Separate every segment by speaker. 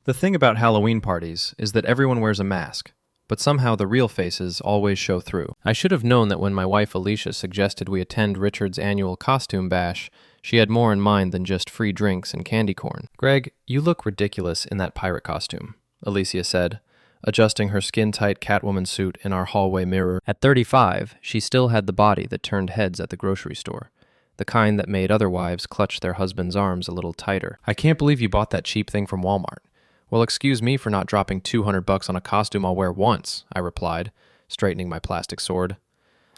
Speaker 1: The thing about Halloween parties is that everyone wears a mask, but somehow the real faces always show through. I should have known that when my wife Alicia suggested we attend Richard's annual costume bash, she had more in mind than just free drinks and candy corn. "Greg, you look ridiculous in that pirate costume," Alicia said, adjusting her skin-tight Catwoman suit in our hallway mirror. At 35, she still had the body that turned heads at the grocery store, the kind that made other wives clutch their husbands' arms a little tighter. "I can't believe you bought that cheap thing from Walmart." "Well, excuse me for not dropping $200 on a costume I'll wear once," I replied, straightening my plastic sword.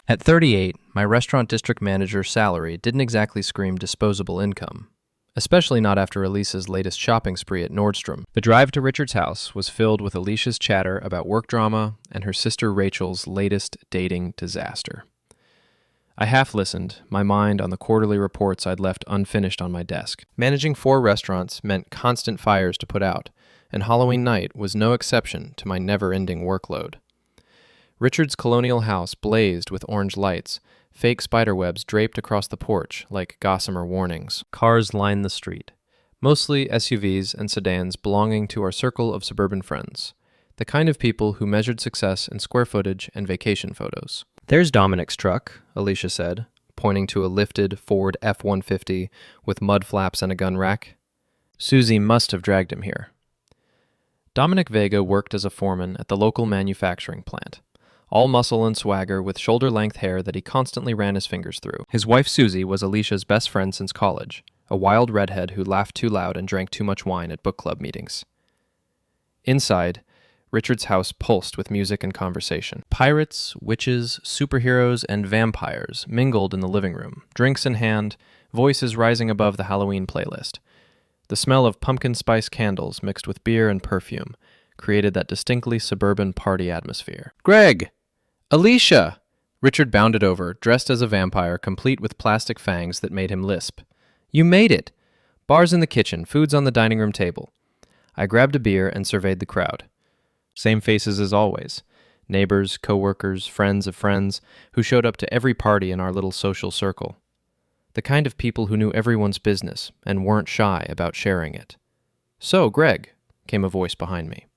Speaker 1: At 38, my restaurant district manager's salary didn't exactly scream disposable income, especially not after Alicia's latest shopping spree at Nordstrom. The drive to Richard's house was filled with Alicia's chatter about work drama and her sister Rachel's latest dating disaster. I half-listened, my mind on the quarterly reports I'd left unfinished on my desk. Managing 4 restaurants meant constant fires to put out, and Halloween night was no exception to my never-ending workload. Richard's colonial house blazed with orange lights, fake spiderwebs draped across the porch like gossamer warnings. Cars lined the street, mostly SUVs and sedans belonging to our circle of suburban friends, the kind of people who measured success in square footage and vacation photos. "There's Dominic's truck," Alicia said, pointing to a lifted Ford F-150 with mud flaps and a gun rack. "Susie must have dragged him here." Dominic Vega worked as a foreman at the local manufacturing plant, all muscle and swagger with shoulder-length hair that he constantly ran his fingers through. His wife Susie was Alicia's best friend since college, a wild redhead who laughed too loud and drank too much wine at book club meetings. Inside, Richard's house pulsed with music and conversation. Pirates, witches, superheroes, and vampires mingled in the living room, drinks in hand, voices rising above the Halloween playlist. The smell of pumpkin spice candles mixed with beer and perfume created that distinctly suburban party atmosphere. "Greg! Alicia!" Richard bounded over, dressed as a vampire, complete with plastic fangs that made him lisp. "You made it! Bar's in the kitchen, food's on the dining room table." I grabbed a beer and surveyed the crowd. Same faces as always. Neighbors, co-workers, friends of friends, who showed up to every party in our little social circle. The kind of people who knew everyone's business and weren't shy about sharing it. "So, Greg," came a voice behind me.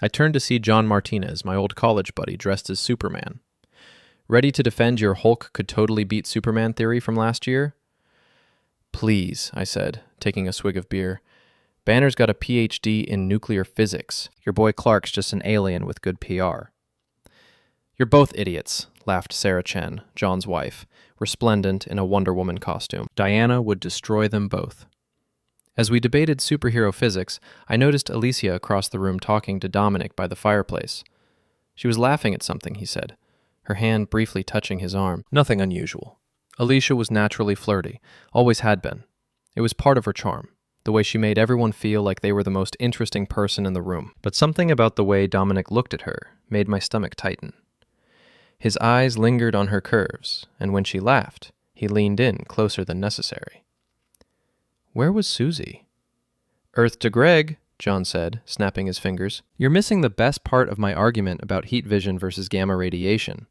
Speaker 1: I turned to see John Martinez, my old college buddy, dressed as Superman. "Ready to defend your Hulk could totally beat Superman theory from last year?" "Please," I said, taking a swig of beer. "Banner's got a PhD in nuclear physics. Your boy Clark's just an alien with good PR." "You're both idiots," laughed Sarah Chen, John's wife, resplendent in a Wonder Woman costume. Diana would destroy them both. As we debated superhero physics, I noticed Alicia across the room talking to Dominic by the fireplace. She was laughing at something, he said, her hand briefly touching his arm. Nothing unusual. Alicia was naturally flirty, always had been. It was part of her charm, the way she made everyone feel like they were the most interesting person in the room. But something about the way Dominic looked at her made my stomach tighten. His eyes lingered on her curves, and when she laughed, he leaned in closer than necessary. Where was Susie? "Earth to Greg," John said, snapping his fingers. "You're missing the best part of my argument about heat vision versus gamma radiation."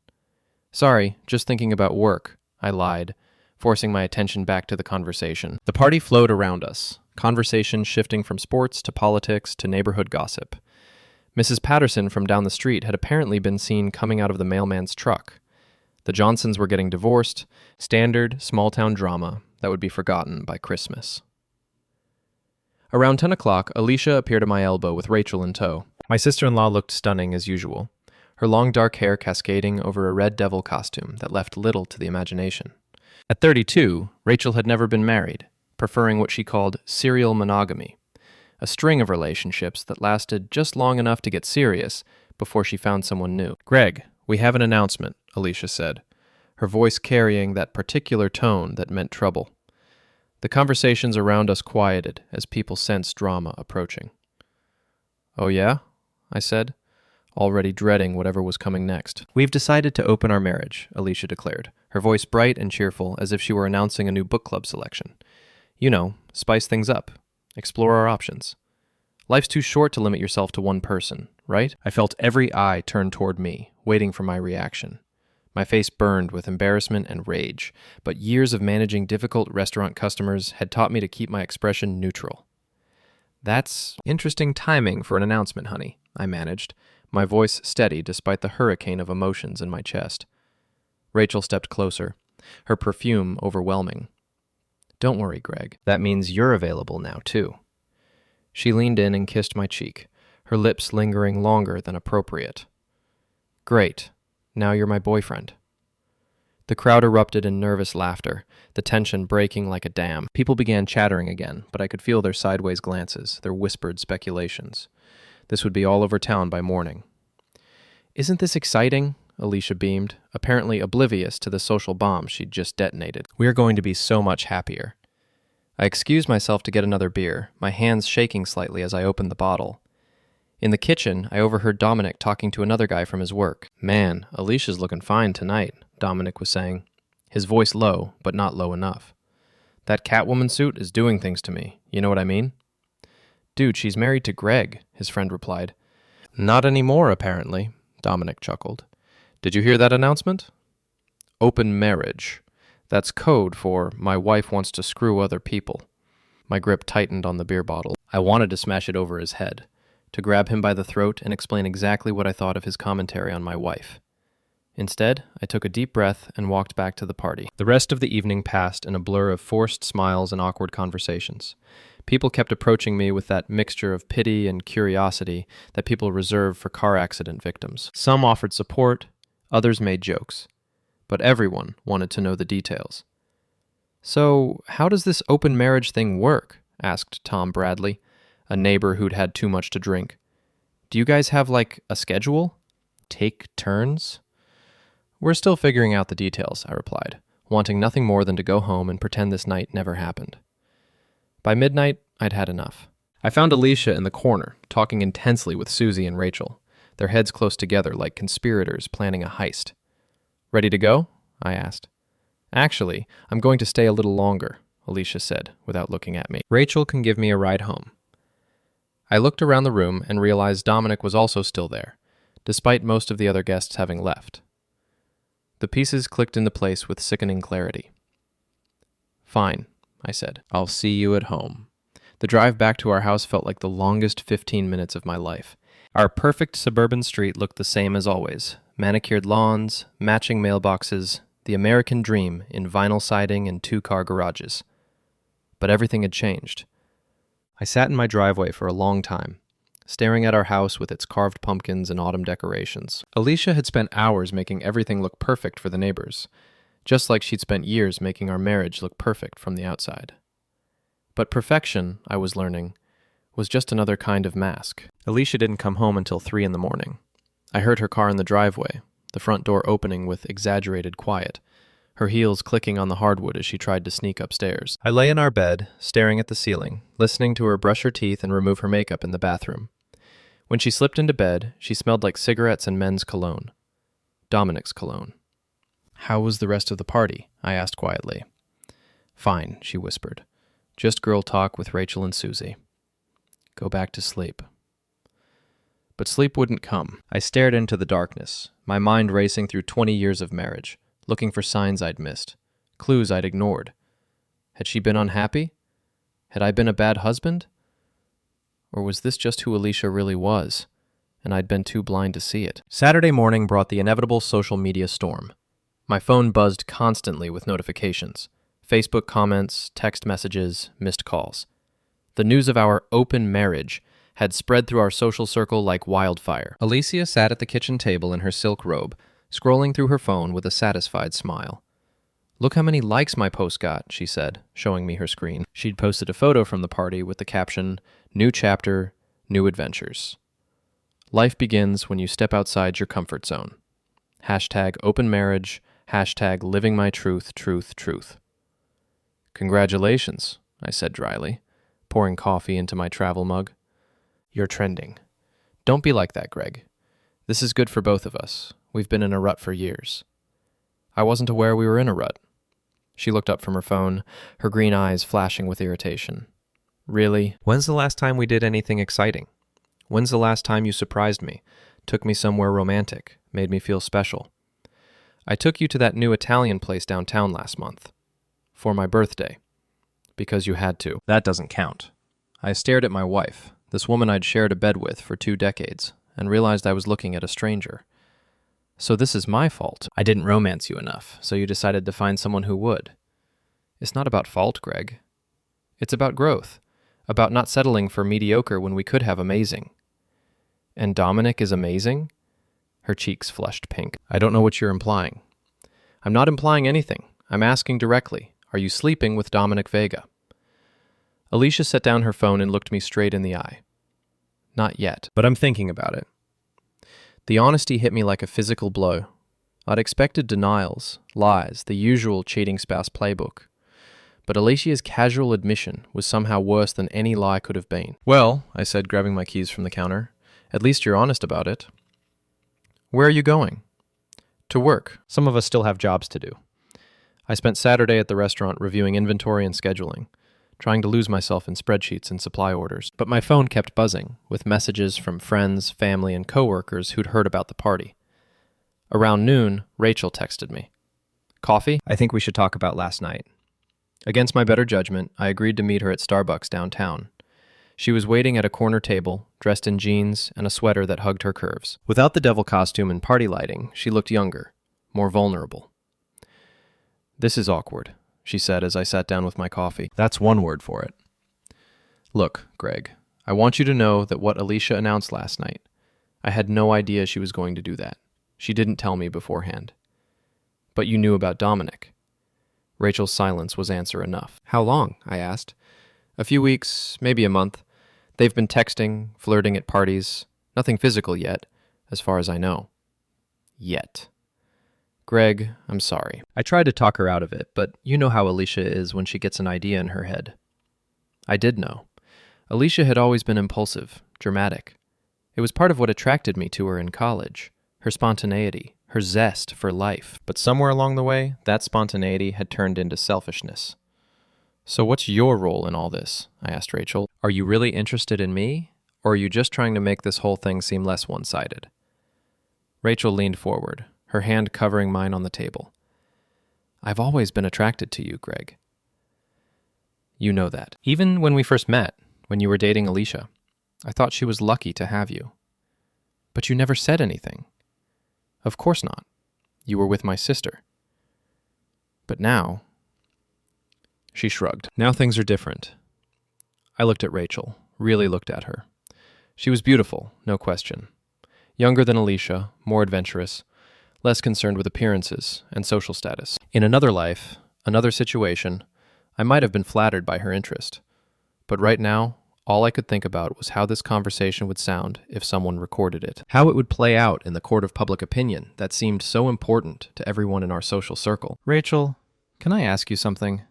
Speaker 1: "Sorry, just thinking about work," I lied, forcing my attention back to the conversation. The party flowed around us, conversation shifting from sports to politics to neighborhood gossip. Mrs. Patterson from down the street had apparently been seen coming out of the mailman's truck. The Johnsons were getting divorced, standard small-town drama that would be forgotten by Christmas. Around 10 o'clock, Alicia appeared at my elbow with Rachel in tow. My sister-in-law looked stunning as usual, her long dark hair cascading over a red devil costume that left little to the imagination. At 32, Rachel had never been married, preferring what she called serial monogamy, a string of relationships that lasted just long enough to get serious before she found someone new. "Greg, we have an announcement," Alicia said, her voice carrying that particular tone that meant trouble. The conversations around us quieted as people sensed drama approaching. "Oh yeah?" I said, already dreading whatever was coming next. "We've decided to open our marriage," Alicia declared, her voice bright and cheerful as if she were announcing a new book club selection. "You know, spice things up. Explore our options. Life's too short to limit yourself to one person, right?" I felt every eye turn toward me, waiting for my reaction. My face burned with embarrassment and rage, but years of managing difficult restaurant customers had taught me to keep my expression neutral. That's interesting timing for an announcement, honey, I managed, my voice steady despite the hurricane of emotions in my chest. Rachel stepped closer, her perfume overwhelming. Don't worry, Greg. That means you're available now, too. She leaned in and kissed my cheek, her lips lingering longer than appropriate. Great. Now you're my boyfriend. The crowd erupted in nervous laughter, the tension breaking like a dam. People began chattering again, but I could feel their sideways glances, their whispered speculations. This would be all over town by morning. Isn't this exciting? Alicia beamed, apparently oblivious to the social bomb she'd just detonated. We're going to be so much happier. I excused myself to get another beer, my hands shaking slightly as I opened the bottle. In the kitchen, I overheard Dominic talking to another guy from his work. Man, Alicia's looking fine tonight, Dominic was saying, his voice low, but not low enough. That Catwoman suit is doing things to me, you know what I mean? Dude, she's married to Greg, his friend replied. Not anymore, apparently, Dominic chuckled. Did you hear that announcement? Open marriage. That's code for my wife wants to screw other people. My grip tightened on the beer bottle. I wanted to smash it over his head, to grab him by the throat and explain exactly what I thought of his commentary on my wife. Instead, I took a deep breath and walked back to the party. The rest of the evening passed in a blur of forced smiles and awkward conversations. People kept approaching me with that mixture of pity and curiosity that people reserve for car accident victims. Some offered support, others made jokes. But everyone wanted to know the details. So, how does this open marriage thing work? Asked Tom Bradley, a neighbor who'd had too much to drink. Do you guys have, like, a schedule? Take turns? We're still figuring out the details, I replied, wanting nothing more than to go home and pretend this night never happened. By midnight, I'd had enough. I found Alicia in the corner, talking intensely with Susie and Rachel, their heads close together like conspirators planning a heist. Ready to go? I asked. Actually, I'm going to stay a little longer, Alicia said, without looking at me. Rachel can give me a ride home. I looked around the room and realized Dominic was also still there, despite most of the other guests having left. The pieces clicked into place with sickening clarity. Fine, I said. I'll see you at home. The drive back to our house felt like the longest 15 minutes of my life. Our perfect suburban street looked the same as always. Manicured lawns, matching mailboxes, the American dream in vinyl siding and two-car garages. But everything had changed. I sat in my driveway for a long time, staring at our house with its carved pumpkins and autumn decorations. Alicia had spent hours making everything look perfect for the neighbors, just like she'd spent years making our marriage look perfect from the outside. But perfection, I was learning, was just another kind of mask. Alicia didn't come home until 3 a.m. I heard her car in the driveway, the front door opening with exaggerated quiet, her heels clicking on the hardwood as she tried to sneak upstairs. I lay in our bed, staring at the ceiling, listening to her brush her teeth and remove her makeup in the bathroom. When she slipped into bed, she smelled like cigarettes and men's cologne. Dominic's cologne. How was the rest of the party? I asked quietly. Fine, she whispered. Just girl talk with Rachel and Susie. Go back to sleep. But sleep wouldn't come. I stared into the darkness, my mind racing through 20 years of marriage, looking for signs I'd missed, clues I'd ignored. Had she been unhappy? Had I been a bad husband? Or was this just who Alicia really was, and I'd been too blind to see it? Saturday morning brought the inevitable social media storm. My phone buzzed constantly with notifications, Facebook comments, text messages, missed calls. The news of our open marriage had spread through our social circle like wildfire. Alicia sat at the kitchen table in her silk robe, scrolling through her phone with a satisfied smile. Look how many likes my post got, she said, showing me her screen. She'd posted a photo from the party with the caption, New chapter, new adventures. Life begins when you step outside your comfort zone. Hashtag open marriage, hashtag living my truth, truth, truth. Congratulations, I said dryly, pouring coffee into my travel mug. You're trending. Don't be like that, Greg. This is good for both of us. We've been in a rut for years. I wasn't aware we were in a rut. She looked up from her phone, her green eyes flashing with irritation. Really? When's the last time we did anything exciting? When's the last time you surprised me, took me somewhere romantic, made me feel special? I took you to that new Italian place downtown last month. For my birthday. Because you had to. That doesn't count. I stared at my wife, this woman I'd shared a bed with for 2 decades, and realized I was looking at a stranger. So this is my fault. I didn't romance you enough, so you decided to find someone who would. It's not about fault, Greg. It's about growth, about not settling for mediocre when we could have amazing. And Dominic is amazing? Her cheeks flushed pink. I don't know what you're implying. I'm not implying anything. I'm asking directly. Are you sleeping with Dominic Vega? Alicia set down her phone and looked me straight in the eye. Not yet, but I'm thinking about it. The honesty hit me like a physical blow. I'd expected denials, lies, the usual cheating spouse playbook. But Alicia's casual admission was somehow worse than any lie could have been. Well, I said, grabbing my keys from the counter, at least you're honest about it. Where are you going? To work. Some of us still have jobs to do. I spent Saturday at the restaurant reviewing inventory and scheduling, trying to lose myself in spreadsheets and supply orders. But my phone kept buzzing, with messages from friends, family, and coworkers who'd heard about the party. Around noon, Rachel texted me. Coffee? I think we should talk about last night. Against my better judgment, I agreed to meet her at Starbucks downtown. She was waiting at a corner table, dressed in jeans and a sweater that hugged her curves. Without the devil costume and party lighting, she looked younger, more vulnerable. This is awkward, she said as I sat down with my coffee. That's one word for it. Look, Greg, I want you to know that what Alicia announced last night, I had no idea she was going to do that. She didn't tell me beforehand. But you knew about Dominic. Rachel's silence was answer enough. How long? I asked. A few weeks, maybe a month. They've been texting, flirting at parties. Nothing physical yet, as far as I know. Yet. Greg, I'm sorry. I tried to talk her out of it, but you know how Alicia is when she gets an idea in her head. I did know. Alicia had always been impulsive, dramatic. It was part of what attracted me to her in college. Her spontaneity, her zest for life. But somewhere along the way, that spontaneity had turned into selfishness. So what's your role in all this? I asked Rachel. Are you really interested in me, or are you just trying to make this whole thing seem less one-sided? Rachel leaned forward, her hand covering mine on the table. I've always been attracted to you, Greg. You know that. Even when we first met, when you were dating Alicia, I thought she was lucky to have you. But you never said anything. Of course not. You were with my sister. But now... She shrugged. Now things are different. I looked at Rachel, really looked at her. She was beautiful, no question. Younger than Alicia, more adventurous, less concerned with appearances and social status. In another life, another situation, I might have been flattered by her interest. But right now, all I could think about was how this conversation would sound if someone recorded it. How it would play out in the court of public opinion that seemed so important to everyone in our social circle. Rachel, can I ask you something?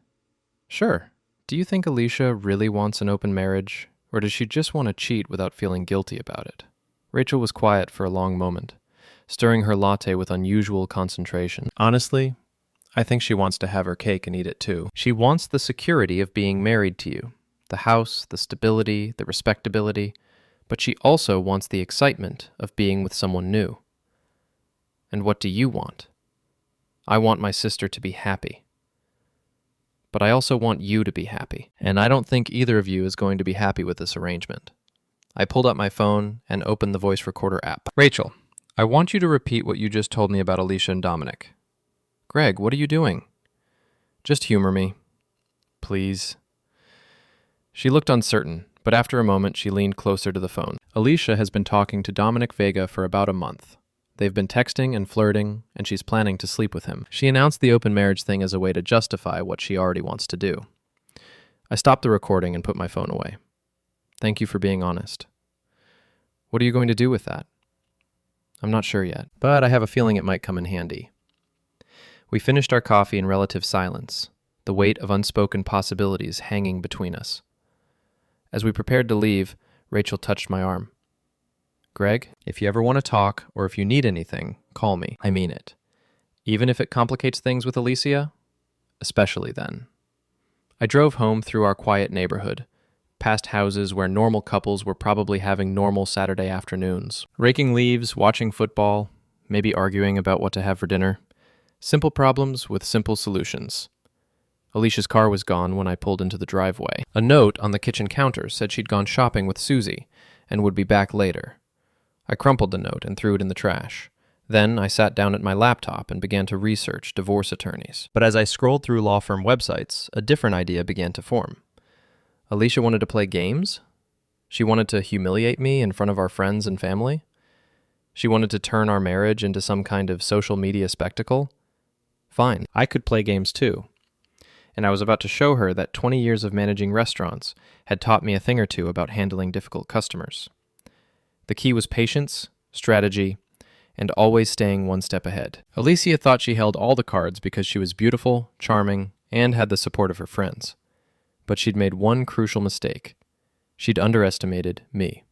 Speaker 1: Sure. Do you think Alicia really wants an open marriage, or does she just want to cheat without feeling guilty about it? Rachel was quiet for a long moment, stirring her latte with unusual concentration. Honestly, I think she wants to have her cake and eat it too. She wants the security of being married to you, the house, the stability, the respectability, but she also wants the excitement of being with someone new. And what do you want? I want my sister to be happy. But I also want you to be happy, and I don't think either of you is going to be happy with this arrangement. I pulled up my phone and opened the voice recorder app. Rachel, I want you to repeat what you just told me about Alicia and Dominic. Greg, what are you doing? Just humor me. Please. She looked uncertain, but after a moment she leaned closer to the phone. Alicia has been talking to Dominic Vega for about a month. They've been texting and flirting, and she's planning to sleep with him. She announced the open marriage thing as a way to justify what she already wants to do. I stopped the recording and put my phone away. Thank you for being honest. What are you going to do with that? I'm not sure yet, but I have a feeling it might come in handy. We finished our coffee in relative silence, the weight of unspoken possibilities hanging between us. As we prepared to leave, Rachel touched my arm. Greg, if you ever want to talk, or if you need anything, call me. I mean it. Even if it complicates things with Alicia, especially then. I drove home through our quiet neighborhood, past houses where normal couples were probably having normal Saturday afternoons, raking leaves, watching football, maybe arguing about what to have for dinner. Simple problems with simple solutions. Alicia's car was gone when I pulled into the driveway. A note on the kitchen counter said she'd gone shopping with Susie and would be back later. I crumpled the note and threw it in the trash. Then I sat down at my laptop and began to research divorce attorneys. But as I scrolled through law firm websites, a different idea began to form. Alicia wanted to play games? She wanted to humiliate me in front of our friends and family? She wanted to turn our marriage into some kind of social media spectacle? Fine, I could play games too. And I was about to show her that 20 years of managing restaurants had taught me a thing or two about handling difficult customers. The key was patience, strategy, and always staying one step ahead. Alicia thought she held all the cards because she was beautiful, charming, and had the support of her friends. But she'd made one crucial mistake. She'd underestimated me.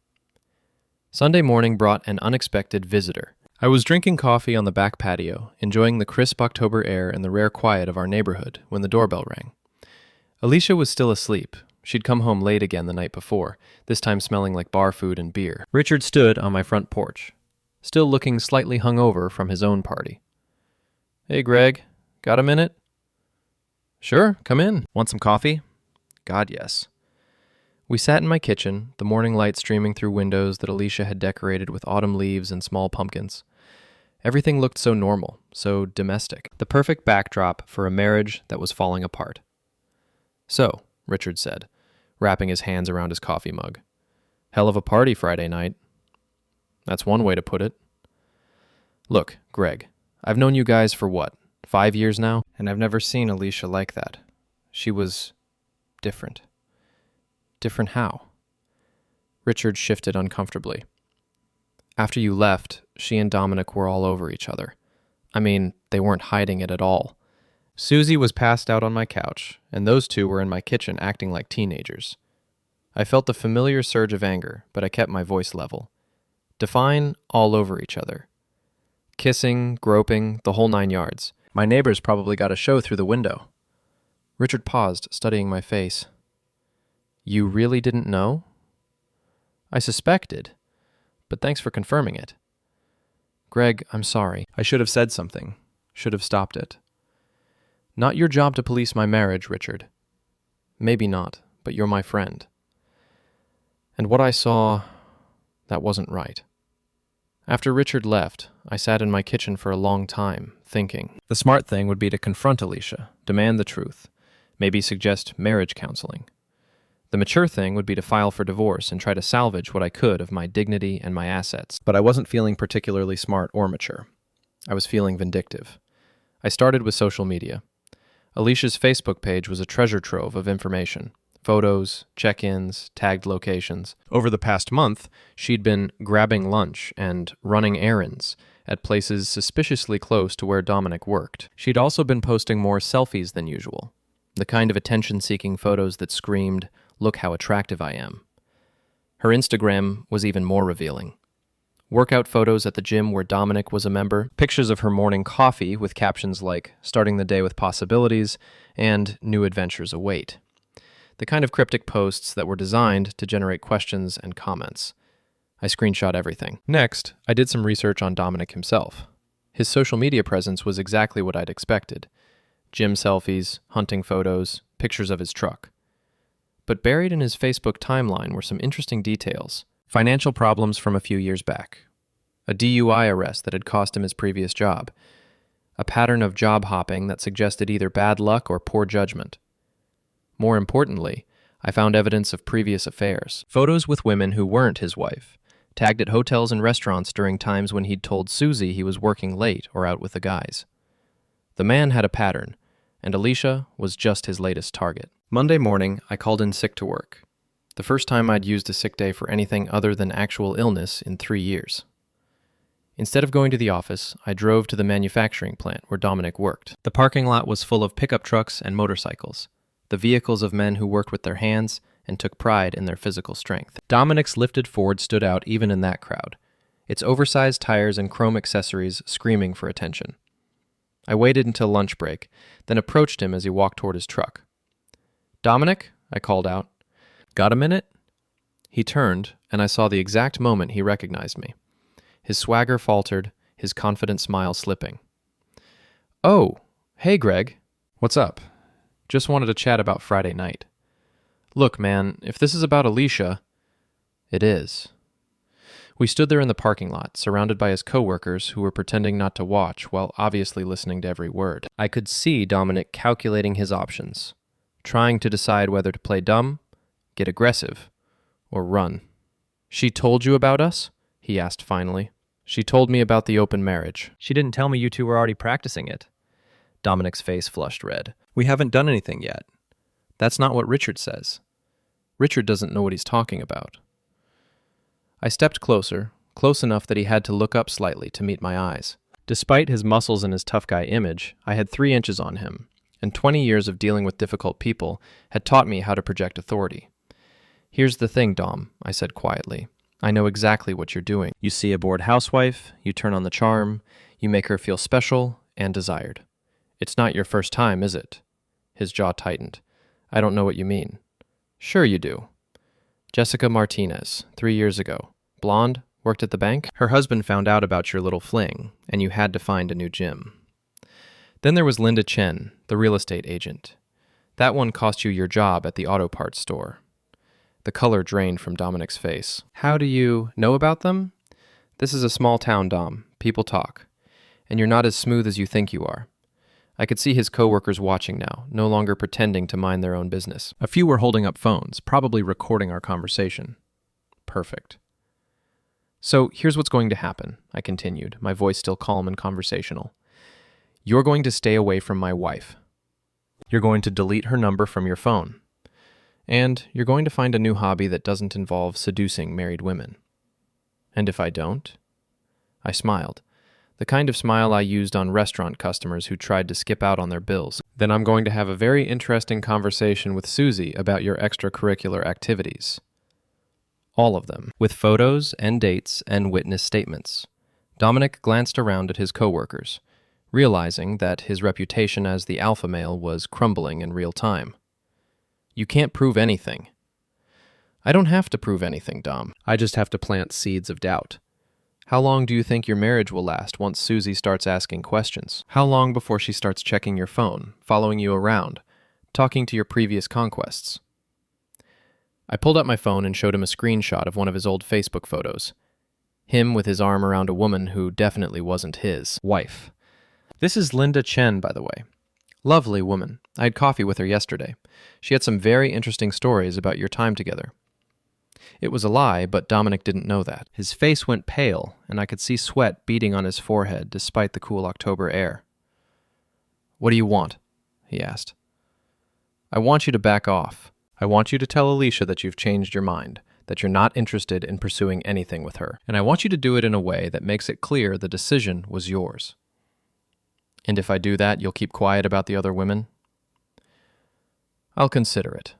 Speaker 1: Sunday morning brought an unexpected visitor. I was drinking coffee on the back patio, enjoying the crisp October air and the rare quiet of our neighborhood, when the doorbell rang. Alicia was still asleep. She'd come home late again the night before, this time smelling like bar food and beer. Richard stood on my front porch, still looking slightly hungover from his own party. "Hey, Greg, got a minute?" "Sure, come in. Want some coffee?" "God, yes." We sat in my kitchen, the morning light streaming through windows that Alicia had decorated with autumn leaves and small pumpkins. Everything looked so normal, so domestic, the perfect backdrop for a marriage that was falling apart. "So," Richard said, wrapping his hands around his coffee mug. "Hell of a party Friday night." "That's one way to put it." "Look, Greg, I've known you guys for what, 5 years now? And I've never seen Alicia like that. She was different." "Different how?" Richard shifted uncomfortably. "After you left, she and Dominic were all over each other. I mean, they weren't hiding it at all. Susie was passed out on my couch, and those two were in my kitchen acting like teenagers. I felt the familiar surge of anger, but I kept my voice level. Define all over each other. Kissing, groping, the whole 9 yards. My neighbors probably got a show through the window." Richard paused, studying my face. "You really didn't know?" "I suspected, but thanks for confirming it." "Greg, I'm sorry. I should have said something. Should have stopped it." "Not your job to police my marriage, Richard." "Maybe not, but you're my friend. And what I saw, that wasn't right." After Richard left, I sat in my kitchen for a long time, thinking. The smart thing would be to confront Alicia, demand the truth, maybe suggest marriage counseling. The mature thing would be to file for divorce and try to salvage what I could of my dignity and my assets. But I wasn't feeling particularly smart or mature. I was feeling vindictive. I started with social media. Alicia's Facebook page was a treasure trove of information. Photos, check-ins, tagged locations. Over the past month, she'd been grabbing lunch and running errands at places suspiciously close to where Dominic worked. She'd also been posting more selfies than usual, the kind of attention-seeking photos that screamed, "Look how attractive I am." Her Instagram was even more revealing. Workout photos at the gym where Dominic was a member, pictures of her morning coffee with captions like, "Starting the day with possibilities," and "New adventures await." The kind of cryptic posts that were designed to generate questions and comments. I screenshot everything. Next, I did some research on Dominic himself. His social media presence was exactly what I'd expected. Gym selfies, hunting photos, pictures of his truck. But buried in his Facebook timeline were some interesting details. Financial problems from a few years back. A DUI arrest that had cost him his previous job. A pattern of job hopping that suggested either bad luck or poor judgment. More importantly, I found evidence of previous affairs. Photos with women who weren't his wife, tagged at hotels and restaurants during times when he'd told Susie he was working late or out with the guys. The man had a pattern, and Alicia was just his latest target. Monday morning, I called in sick to work. The first time I'd used a sick day for anything other than actual illness in 3 years. Instead of going to the office, I drove to the manufacturing plant where Dominic worked. The parking lot was full of pickup trucks and motorcycles, the vehicles of men who worked with their hands and took pride in their physical strength. Dominic's lifted Ford stood out even in that crowd, its oversized tires and chrome accessories screaming for attention. I waited until lunch break, then approached him as he walked toward his truck. "Dominic?" I called out. "Got a minute?" He turned, and I saw the exact moment he recognized me. His swagger faltered, his confident smile slipping. "Oh, hey, Greg." "What's up? Just wanted to chat about Friday night. Look, man, if this is about Alicia, it is. We stood there in the parking lot, surrounded by his coworkers who were pretending not to watch while obviously listening to every word. I could see Dominic calculating his options, trying to decide whether to play dumb, get aggressive, or run. She told you about us? He asked finally. She told me about the open marriage.
Speaker 2: She didn't tell me you two were already practicing it.
Speaker 1: Dominic's face flushed red.
Speaker 3: We haven't done anything yet.
Speaker 1: That's not what Richard says. Richard doesn't know what he's talking about. I stepped closer, close enough that he had to look up slightly to meet my eyes. Despite his muscles and his tough guy image, I had 3 inches on him, and 20 years of dealing with difficult people had taught me how to project authority. Here's the thing, Dom, I said quietly. I know exactly what you're doing. You see a bored housewife, you turn on the charm, you make her feel special and desired. It's not your first time, is it? His jaw tightened. I don't know what you mean. Sure you do. Jessica Martinez, 3 years ago. Blonde, worked at the bank. Her husband found out about your little fling, and you had to find a new gym. Then there was Linda Chen, the real estate agent. That one cost you your job at the auto parts store. The color drained from Dominic's face. How do you know about them? This is a small town, Dom. People talk. And you're not as smooth as you think you are. I could see his coworkers watching now, no longer pretending to mind their own business. A few were holding up phones, probably recording our conversation. Perfect. So here's what's going to happen, I continued, my voice still calm and conversational. You're going to stay away from my wife. You're going to delete her number from your phone. And you're going to find a new hobby that doesn't involve seducing married women. And if I don't? I smiled. The kind of smile I used on restaurant customers who tried to skip out on their bills. Then I'm going to have a very interesting conversation with Susie about your extracurricular activities. All of them, with photos and dates and witness statements. Dominic glanced around at his coworkers, realizing that his reputation as the alpha male was crumbling in real time. You can't prove anything. I don't have to prove anything, Dom. I just have to plant seeds of doubt. How long do you think your marriage will last once Susie starts asking questions? How long before she starts checking your phone, following you around, talking to your previous conquests? I pulled up my phone and showed him a screenshot of one of his old Facebook photos. Him with his arm around a woman who definitely wasn't his wife. This is Linda Chen, by the way. Lovely woman. I had coffee with her yesterday. She had some very interesting stories about your time together. It was a lie, but Dominic didn't know that. His face went pale, and I could see sweat beading on his forehead despite the cool October air. What do you want? He asked. I want you to back off. I want you to tell Alicia that you've changed your mind, that you're not interested in pursuing anything with her, and I want you to do it in a way that makes it clear the decision was yours. And if I do that, you'll keep quiet about the other women? I'll consider it.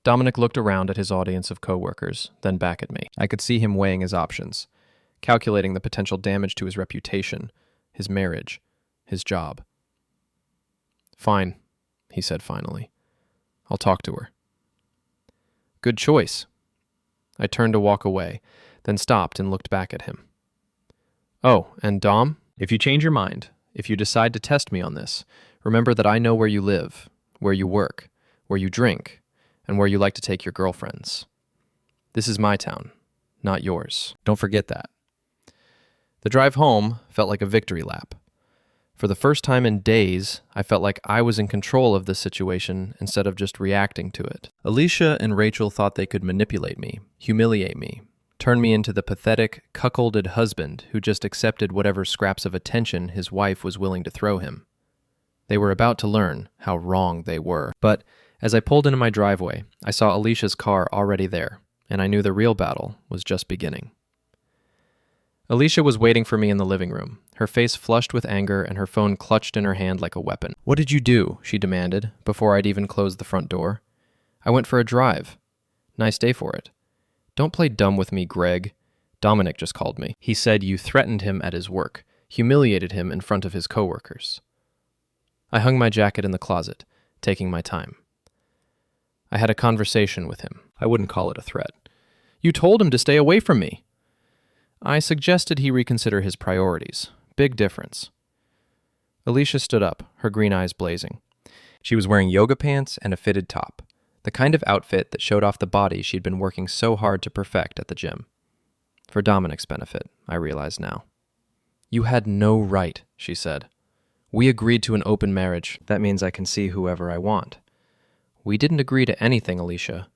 Speaker 1: Dominic looked around at his audience of coworkers, then back at me. I could see him weighing his options, calculating the potential damage to his reputation, his marriage, his job. Fine, he said finally. I'll talk to her. Good choice. I turned to walk away, then stopped and looked back at him. Oh, and Dom, if you change your mind, if you decide to test me on this, remember that I know where you live, where you work, where you drink, and where you like to take your girlfriends. This is my town, not yours. Don't forget that. The drive home felt like a victory lap. For the first time in days, I felt like I was in control of this situation instead of just reacting to it. Alicia and Rachel thought they could manipulate me, humiliate me, turn me into the pathetic, cuckolded husband who just accepted whatever scraps of attention his wife was willing to throw him. They were about to learn how wrong they were. But as I pulled into my driveway, I saw Alicia's car already there, and I knew the real battle was just beginning. Alicia was waiting for me in the living room, her face flushed with anger and her phone clutched in her hand like a weapon. What did you do? She demanded, before I'd even closed the front door. I went for a drive. Nice day for it. Don't play dumb with me, Greg. Dominic just called me. He said you threatened him at his work, humiliated him in front of his coworkers. I hung my jacket in the closet, taking my time. I had a conversation with him. I wouldn't call it a threat. You told him to stay away from me. I suggested he reconsider his priorities. Big difference. Alicia stood up, her green eyes blazing. She was wearing yoga pants and a fitted top, the kind of outfit that showed off the body she'd been working so hard to perfect at the gym. For Dominic's benefit, I realize now. "You had no right," she said. "We agreed to an open marriage. That means I can see whoever I want." "We didn't agree to anything, Alicia.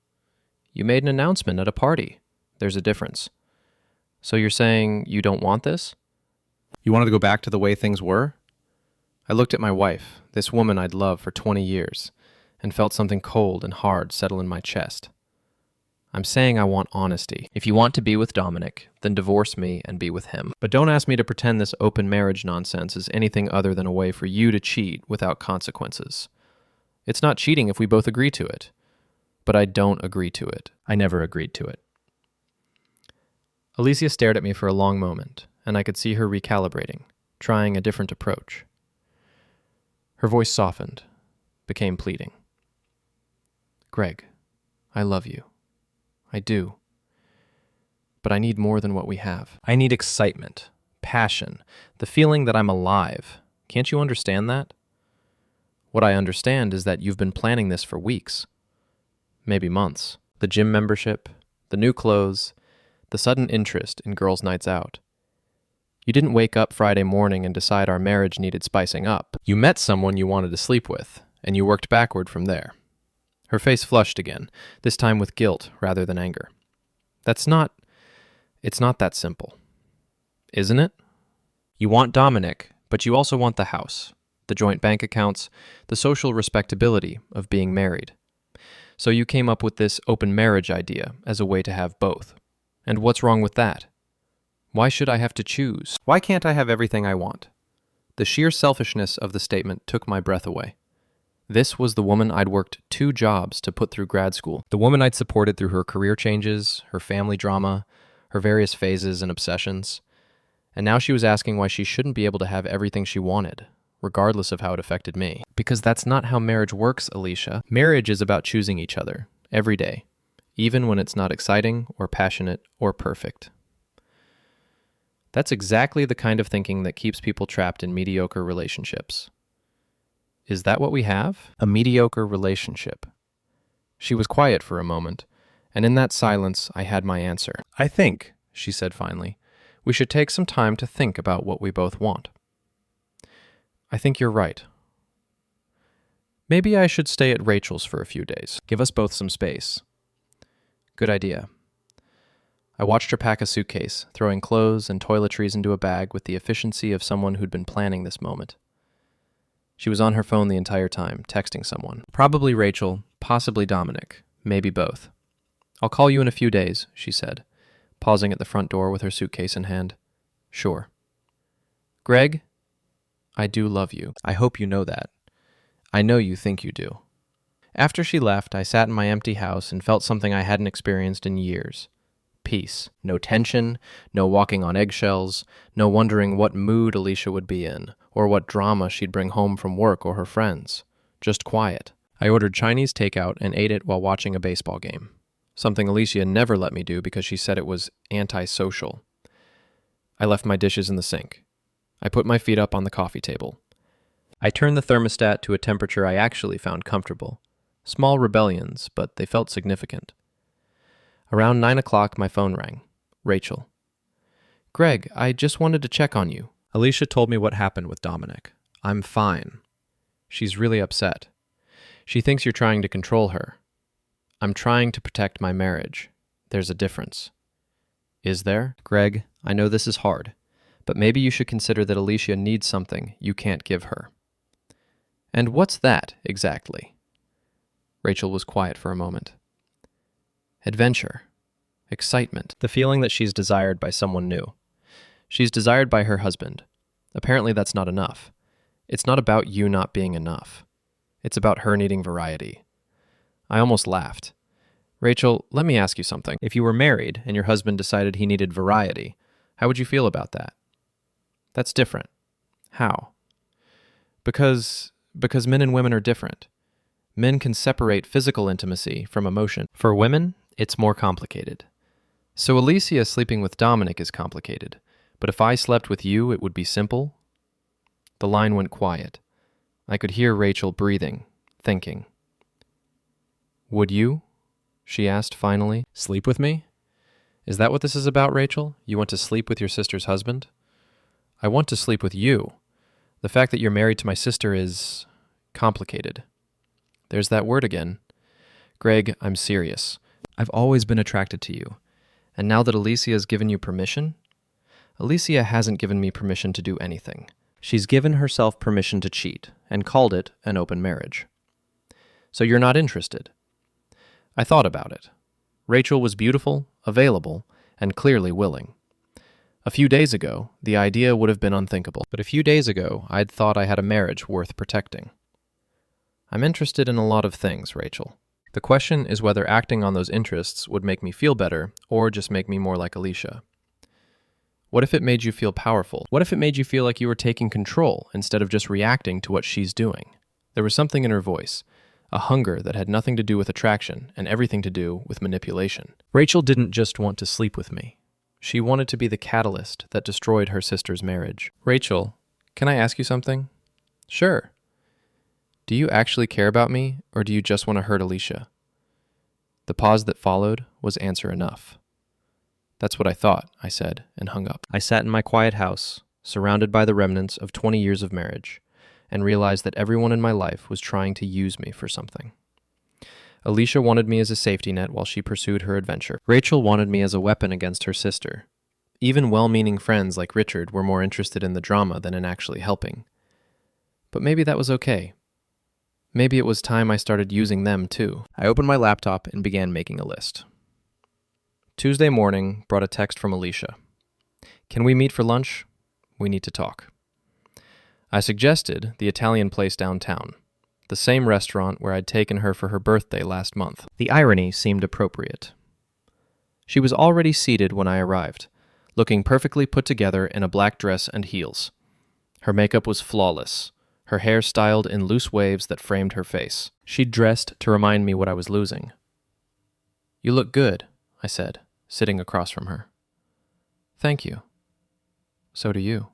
Speaker 1: You made an announcement at a party. There's a difference. So you're saying you don't want this? You wanted to go back to the way things were?" I looked at my wife, this woman I'd loved for 20 years, and felt something cold and hard settle in my chest. "I'm saying I want honesty. If you want to be with Dominic, then divorce me and be with him. But don't ask me to pretend this open marriage nonsense is anything other than a way for you to cheat without consequences. It's not cheating if we both agree to it. But I don't agree to it. I never agreed to it." Alicia stared at me for a long moment, and I could see her recalibrating, trying a different approach. Her voice softened, became pleading. "Greg, I love you. I do. But I need more than what we have. I need excitement, passion, the feeling that I'm alive. Can't you understand that? What I understand is that you've been planning this for weeks, maybe months. The gym membership, the new clothes, the sudden interest in girls' nights out. You didn't wake up Friday morning and decide our marriage needed spicing up. You met someone you wanted to sleep with, and you worked backward from there." Her face flushed again, this time with guilt rather than anger. It's not that simple. Isn't it? You want Dominic, but you also want the house, the joint bank accounts, the social respectability of being married. So you came up with this open marriage idea as a way to have both. And what's wrong with that? Why should I have to choose? Why can't I have everything I want? The sheer selfishness of the statement took my breath away. This was the woman I'd worked 2 jobs to put through grad school, the woman I'd supported through her career changes, her family drama, her various phases and obsessions. And now she was asking why she shouldn't be able to have everything she wanted, regardless of how it affected me. Because that's not how marriage works, Alicia. Marriage is about choosing each other, every day, even when it's not exciting or passionate or perfect. That's exactly the kind of thinking that keeps people trapped in mediocre relationships. Is that what we have? A mediocre relationship. She was quiet for a moment, and in that silence I had my answer. "I think," she said finally, "we should take some time to think about what we both want." "I think you're right. Maybe I should stay at Rachel's for a few days. Give us both some space." "Good idea." I watched her pack a suitcase, throwing clothes and toiletries into a bag with the efficiency of someone who'd been planning this moment. She was on her phone the entire time, texting someone. Probably Rachel, possibly Dominic, maybe both. "I'll call you in a few days," she said, pausing at the front door with her suitcase in hand. "Sure." "Greg, I do love you. I hope you know that. I know you think you do." After she left, I sat in my empty house and felt something I hadn't experienced in years. Peace. No tension, no walking on eggshells, no wondering what mood Alicia would be in, or what drama she'd bring home from work or her friends. Just quiet. I ordered Chinese takeout and ate it while watching a baseball game, something Alicia never let me do because she said it was antisocial. I left my dishes in the sink. I put my feet up on the coffee table. I turned the thermostat to a temperature I actually found comfortable. Small rebellions, but they felt significant. Around 9 o'clock, my phone rang. Rachel. "Greg, I just wanted to check on you. Alicia told me what happened with Dominic. I'm fine. She's really upset. She thinks you're trying to control her. I'm trying to protect my marriage. There's a difference." "Is there?" "Greg, I know this is hard, but maybe you should consider that Alicia needs something you can't give her." "And what's that, exactly?" Rachel was quiet for a moment. "Adventure. Excitement. The feeling that she's desired by someone new. She's desired by her husband. Apparently that's not enough. It's not about you not being enough. It's about her needing variety." I almost laughed. "Rachel, let me ask you something. If you were married and your husband decided he needed variety, how would you feel about that?" "That's different." "How?" Because men and women are different. Men can separate physical intimacy from emotion. For women, it's more complicated. So Alicia sleeping with Dominic is complicated, but if I slept with you, it would be simple? The line went quiet. I could hear Rachel breathing, thinking. Would you? She asked finally. Sleep with me? Is that what this is about, Rachel? You want to sleep with your sister's husband? I want to sleep with you. The fact that you're married to my sister is complicated. There's that word again. Greg, I'm serious. I've always been attracted to you. And now that Alicia has given you permission? Alicia hasn't given me permission to do anything. She's given herself permission to cheat and called it an open marriage. So you're not interested? I thought about it. Rachel was beautiful, available, and clearly willing. A few days ago, the idea would have been unthinkable, but a few days ago, I'd thought I had a marriage worth protecting. I'm interested in a lot of things, Rachel. The question is whether acting on those interests would make me feel better or just make me more like Alicia. What if it made you feel powerful? What if it made you feel like you were taking control instead of just reacting to what she's doing? There was something in her voice, a hunger that had nothing to do with attraction and everything to do with manipulation. Rachel didn't just want to sleep with me. She wanted to be the catalyst that destroyed her sister's marriage. Rachel, can I ask you something? Sure. Do you actually care about me, or do you just want to hurt Alicia? The pause that followed was answer enough. That's what I thought, I said, and hung up. I sat in my quiet house, surrounded by the remnants of 20 years of marriage, and realized that everyone in my life was trying to use me for something. Alicia wanted me as a safety net while she pursued her adventure. Rachel wanted me as a weapon against her sister. Even well-meaning friends like Richard were more interested in the drama than in actually helping. But maybe that was okay. Maybe it was time I started using them too. I opened my laptop and began making a list. Tuesday morning brought a text from Alicia. Can we meet for lunch? We need to talk. I suggested the Italian place downtown, the same restaurant where I'd taken her for her birthday last month. The irony seemed appropriate. She was already seated when I arrived, looking perfectly put together in a black dress and heels. Her makeup was flawless, her hair styled in loose waves that framed her face. She'd dressed to remind me what I was losing. You look good, I said, sitting across from her. Thank you. So do you.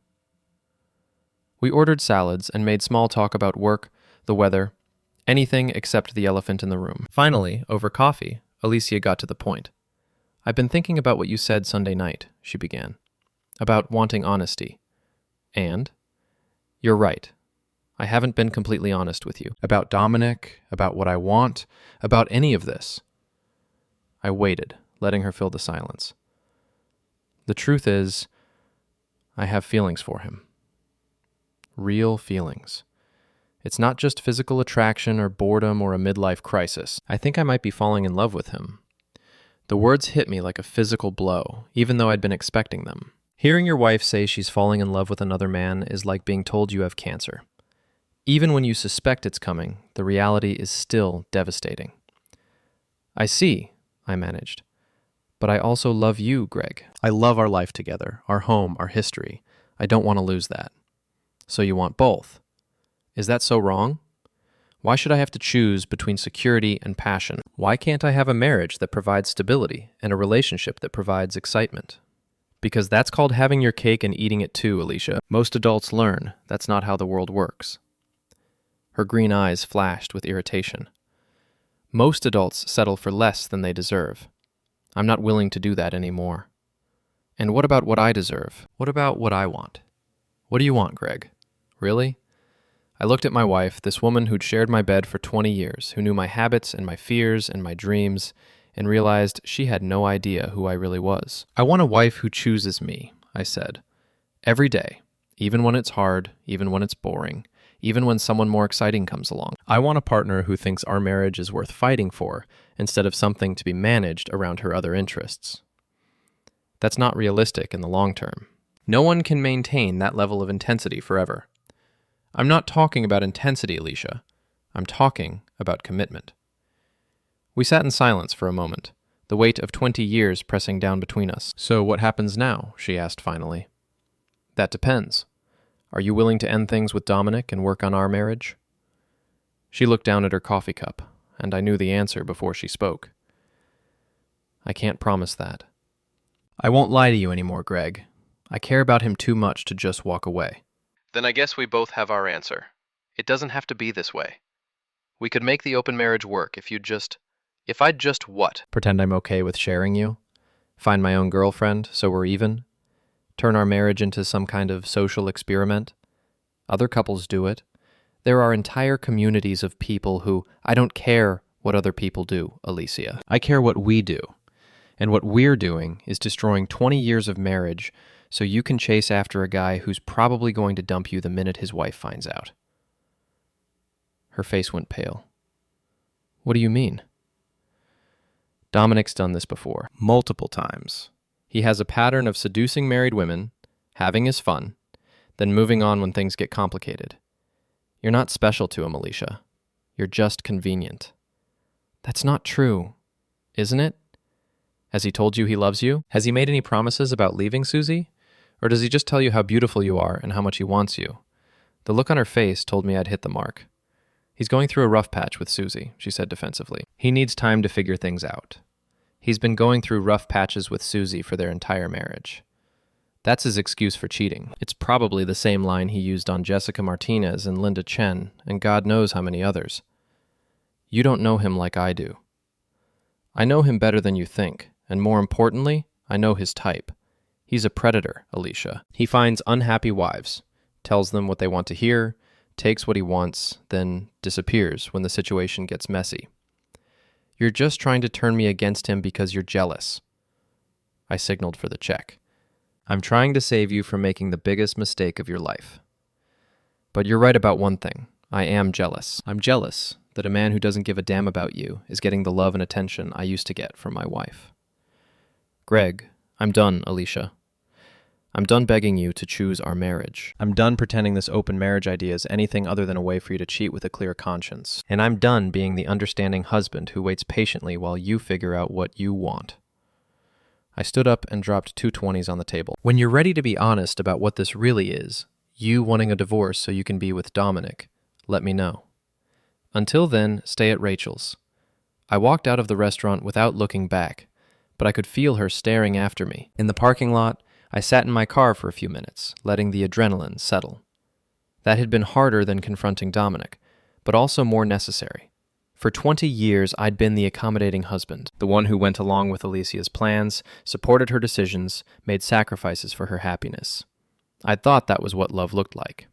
Speaker 1: We ordered salads and made small talk about work, the weather, anything except the elephant in the room. Finally, over coffee, Alicia got to the point. I've been thinking about what you said Sunday night, she began. About wanting honesty. And? You're right. I haven't been completely honest with you. About Dominic, about what I want, about any of this. I waited, letting her fill the silence. The truth is, I have feelings for him. Real feelings. It's not just physical attraction or boredom or a midlife crisis. I think I might be falling in love with him. The words hit me like a physical blow, even though I'd been expecting them. Hearing your wife say she's falling in love with another man is like being told you have cancer. Even when you suspect it's coming, the reality is still devastating. I see, I managed. But I also love you, Greg. I love our life together, our home, our history. I don't want to lose that. So you want both. Is that so wrong? Why should I have to choose between security and passion? Why can't I have a marriage that provides stability and a relationship that provides excitement? Because that's called having your cake and eating it too, Alicia. Most adults learn that's not how the world works. Her green eyes flashed with irritation. Most adults settle for less than they deserve. I'm not willing to do that anymore. And what about what I deserve? What about what I want? What do you want, Greg? Really? I looked at my wife, this woman who'd shared my bed for 20 years, who knew my habits and my fears and my dreams, and realized she had no idea who I really was. I want a wife who chooses me, I said. Every day, even when it's hard, even when it's boring, even when someone more exciting comes along. I want a partner who thinks our marriage is worth fighting for, instead of something to be managed around her other interests. That's not realistic in the long term. No one can maintain that level of intensity forever. I'm not talking about intensity, Alicia. I'm talking about commitment. We sat in silence for a moment, the weight of 20 years pressing down between us. So what happens now? She asked finally. That depends. Are you willing to end things with Dominic and work on our marriage? She looked down at her coffee cup, and I knew the answer before she spoke. I can't promise that. I won't lie to you anymore, Greg. I care about him too much to just walk away. Then I guess we both have our answer. It doesn't have to be this way. We could make the open marriage work if I'd just what? Pretend I'm okay with sharing you? Find my own girlfriend so we're even? Turn our marriage into some kind of social experiment? Other couples do it. There are entire communities of people who, I don't care what other people do, Alicia. I care what we do. And what we're doing is destroying 20 years of marriage so you can chase after a guy who's probably going to dump you the minute his wife finds out. Her face went pale. What do you mean? Dominic's done this before, multiple times. He has a pattern of seducing married women, having his fun, then moving on when things get complicated. You're not special to him, Alicia. You're just convenient. That's not true, isn't it? Has he told you he loves you? Has he made any promises about leaving Susie? Or does he just tell you how beautiful you are and how much he wants you? The look on her face told me I'd hit the mark. He's going through a rough patch with Susie, she said defensively. He needs time to figure things out. He's been going through rough patches with Susie for their entire marriage. That's his excuse for cheating. It's probably the same line he used on Jessica Martinez and Linda Chen, and God knows how many others. You don't know him like I do. I know him better than you think, and more importantly, I know his type. He's a predator, Alicia. He finds unhappy wives, tells them what they want to hear, takes what he wants, then disappears when the situation gets messy. You're just trying to turn me against him because you're jealous. I signaled for the check. I'm trying to save you from making the biggest mistake of your life. But you're right about one thing. I am jealous. I'm jealous that a man who doesn't give a damn about you is getting the love and attention I used to get from my wife. Greg, I'm done, Alicia. I'm done begging you to choose our marriage. I'm done pretending this open marriage idea is anything other than a way for you to cheat with a clear conscience. And I'm done being the understanding husband who waits patiently while you figure out what you want. I stood up and dropped 2 20s on the table. When you're ready to be honest about what this really is, you wanting a divorce so you can be with Dominic, let me know. Until then, stay at Rachel's. I walked out of the restaurant without looking back, but I could feel her staring after me. In the parking lot, I sat in my car for a few minutes, letting the adrenaline settle. That had been harder than confronting Dominic, but also more necessary. For 20 years, I'd been the accommodating husband, the one who went along with Alicia's plans, supported her decisions, made sacrifices for her happiness. I thought that was what love looked like.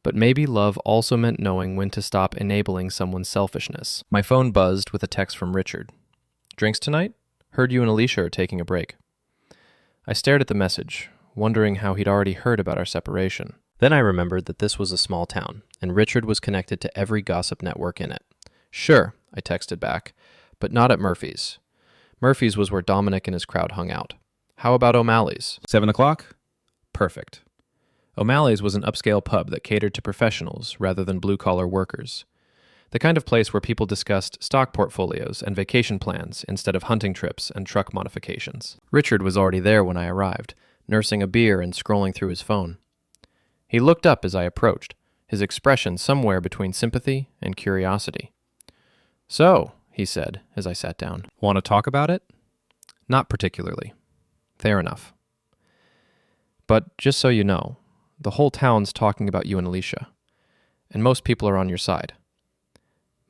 Speaker 1: But maybe love also meant knowing when to stop enabling someone's selfishness. My phone buzzed with a text from Richard. Drinks tonight? Heard you and Alicia are taking a break. I stared at the message, wondering how he'd already heard about our separation. Then I remembered that this was a small town, and Richard was connected to every gossip network in it. Sure, I texted back, but not at Murphy's. Murphy's was where Dominic and his crowd hung out. How about O'Malley's?
Speaker 3: 7 o'clock?
Speaker 1: Perfect. O'Malley's was an upscale pub that catered to professionals rather than blue-collar workers. The kind of place where people discussed stock portfolios and vacation plans instead of hunting trips and truck modifications. Richard was already there when I arrived, nursing a beer and scrolling through his phone. He looked up as I approached, his expression somewhere between sympathy and curiosity. So, he said as I sat down, want to talk about it? Not particularly. Fair enough. But just so you know, the whole town's talking about you and Alicia, and most people are on your side.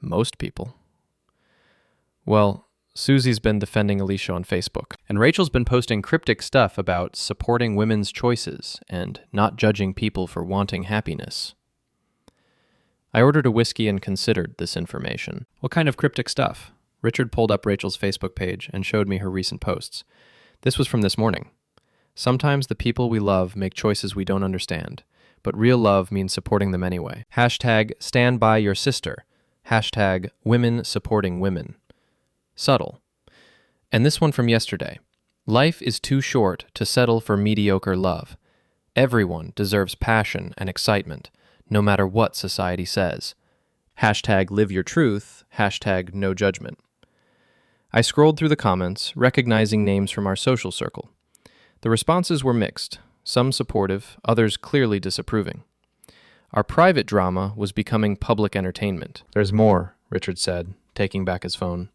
Speaker 1: Most people. Well, Susie's been defending Alicia on Facebook, and Rachel's been posting cryptic stuff about supporting women's choices and not judging people for wanting happiness. I ordered a whiskey and considered this information. What kind of cryptic stuff? Richard pulled up Rachel's Facebook page and showed me her recent posts. This was from this morning. Sometimes the people we love make choices we don't understand, but real love means supporting them anyway. Hashtag stand by your sister. Hashtag women supporting women. Subtle. And this one from yesterday. Life is too short to settle for mediocre love. Everyone deserves passion and excitement, no matter what society says. Hashtag live your truth. Hashtag no judgment. I scrolled through the comments, recognizing names from our social circle. The responses were mixed, some supportive, others clearly disapproving. Our private drama was becoming public entertainment. There's more, Richard said, taking back his phone.